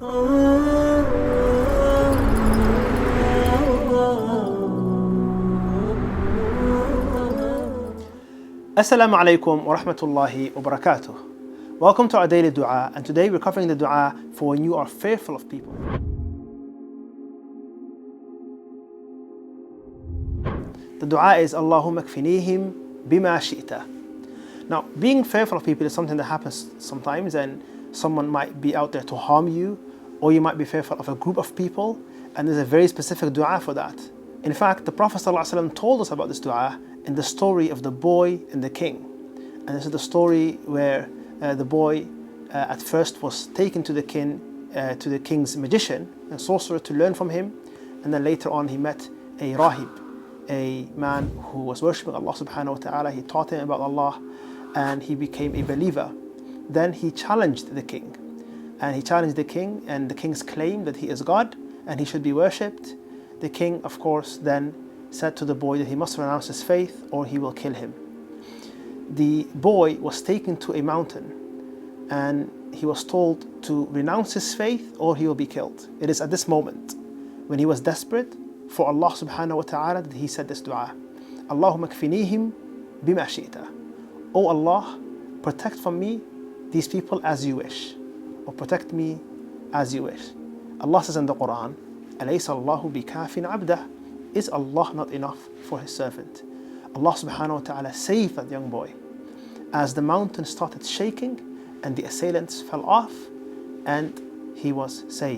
Assalamu alaikum wa rahmatullahi wa barakatuh. Welcome to our daily dua, and today we're covering the dua for when you are fearful of people. The dua is Allahumma kfinihim bima shi'ta. Now, being fearful of people is something that happens sometimes, and someone might be out there to harm you, or you might be fearful of a group of people, and there's a very specific dua for that. In fact, the Prophet ﷺ told us about this dua in the story of the boy and the king. And this is the story where the boy at first was taken to the king's magician and sorcerer to learn from him, and then later on he met a rahib, a man who was worshipping Allah subhanahu wa ta'ala. He taught him about Allah and he became a believer. Then he challenged the king, and the king's claim that he is God and he should be worshipped. The king, of course, then said to the boy that he must renounce his faith or he will kill him. The boy was taken to a mountain and he was told to renounce his faith or he will be killed. It is at this moment, when he was desperate for Allah subhanahu wa ta'ala, that he said this dua. Allahumma kfinihim bima shi'ta. O Allah, protect from me these people as you wish, or protect me as you wish. Allah says in the Quran, Alaysa Allahu bikafin abdah. Is Allah not enough for His servant? Allah subhanahu wa ta'ala saved that young boy as the mountain started shaking and the assailants fell off and he was saved.